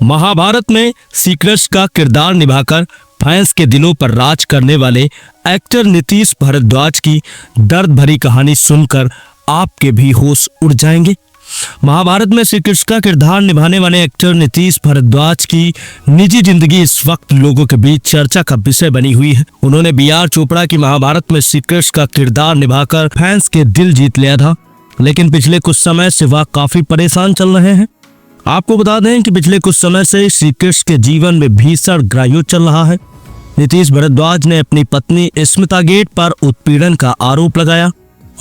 महाभारत में श्री कृष्ण का किरदार निभाकर फैंस के दिलों पर राज करने वाले एक्टर नीतीश भारद्वाज की दर्द भरी कहानी सुनकर आपके भी होश उड़ जाएंगे। महाभारत में श्री कृष्ण का किरदार निभाने वाले एक्टर नीतीश भारद्वाज की निजी जिंदगी इस वक्त लोगों के बीच चर्चा का विषय बनी हुई है। उन्होंने बी.आर. चोपड़ा की महाभारत में श्री कृष्ण का किरदार निभाकर फैंस के दिल जीत लिया था, लेकिन पिछले कुछ समय से वह काफी परेशान चल रहे हैं। आपको बता दें कि पिछले कुछ समय से श्री कृष्ण के जीवन में भीषण ग्राह्य चल रहा है। नीतीश भारद्वाज ने अपनी पत्नी स्मिता गेट पर उत्पीड़न का आरोप लगाया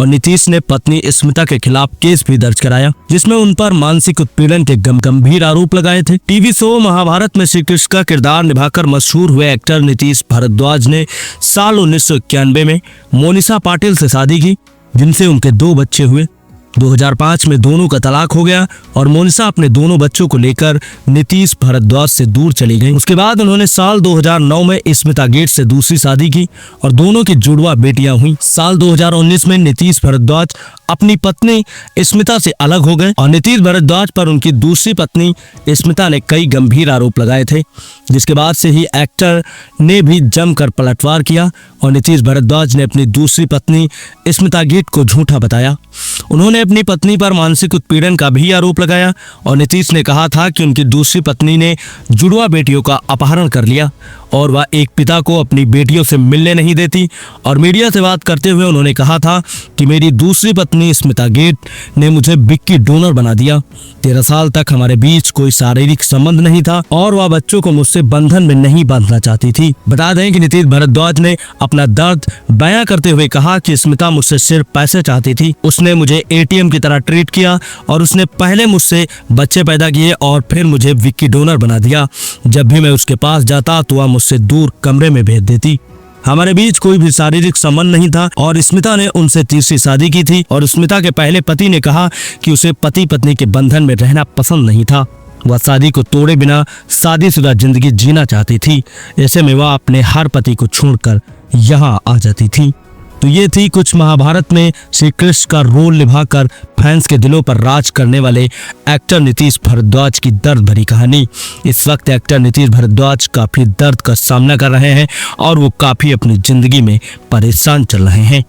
और नीतीश ने पत्नी स्मिता के खिलाफ केस भी दर्ज कराया, जिसमें उन पर मानसिक उत्पीड़न के गंभीर आरोप लगाए थे। टीवी शो महाभारत में श्री कृष्ण का किरदार निभाकर मशहूर हुए एक्टर नीतीश भारद्वाज ने साल 1991 में मोनिशा पाटिल से शादी की, जिनसे उनके 2 बच्चे हुए। 2005 में दोनों का तलाक हो गया और मोनिशा अपने दोनों बच्चों को लेकर नीतीश भारद्वाज से दूर चली गई। उसके बाद उन्होंने साल 2009 में स्मिता गेट से दूसरी शादी की और दोनों की जुड़वा बेटियां हुई। साल 2019 में नीतीश भारद्वाज अपनी पत्नी स्मिता से अलग हो गए और नीतीश भारद्वाज पर उनकी दूसरी पत्नी स्मिता ने कई गंभीर आरोप लगाए थे, जिसके बाद से ही एक्टर ने भी जमकर पलटवार किया और नीतीश भारद्वाज ने अपनी दूसरी पत्नी स्मिता गेट को झूठा बताया। उन्होंने अपनी पत्नी पर मानसिक उत्पीड़न का भी आरोप लगाया और नीतीश ने कहा था कि उनकी दूसरी पत्नी ने जुड़वा बेटियों का अपहरण कर लिया और वह एक पिता को अपनी बेटियों से मिलने नहीं देती। और मीडिया से बात करते हुए उन्होंने कहा था कि मेरी दूसरी पत्नी स्मिता गेट ने मुझे विक्की डोनर बना दिया। 13 साल तक हमारे बीच कोई शारीरिक संबंध नहीं था और वह बच्चों को मुझसे बंधन में नहीं बांधना चाहती थी। बता दें कि नीतीश भारद्वाज ने अपना दर्द बयां करते हुए कहा कि स्मिता मुझसे सिर्फ पैसे चाहती थी। उसने मुझे ATM की तरह ट्रीट किया और उसने पहले मुझसे बच्चे पैदा किए और फिर मुझे विक्की डोनर बना दिया। जब भी मैं उसके पास जाता तो वह मुझसे दूर कमरे में भेज देती। हमारे बीच कोई भी शारीरिक संबंध नहीं था और स्मिता ने उनसे तीसरी शादी की थी और स्मिता के पहले पति ने कहा कि उसे पति पत्नी के बंधन में रहना पसंद नहीं था। वह शादी को तोड़े बिना शादीशुदा जिंदगी जीना चाहती थी। ऐसे में वह अपने हर पति को छोड़कर यहाँ आ जाती थी। तो ये थी कुछ महाभारत में श्री कृष्ण का रोल निभाकर फैंस के दिलों पर राज करने वाले एक्टर नीतीश भारद्वाज की दर्द भरी कहानी। इस वक्त एक्टर नीतीश भारद्वाज काफी दर्द का सामना कर रहे हैं और वो काफी अपनी जिंदगी में परेशान चल रहे हैं।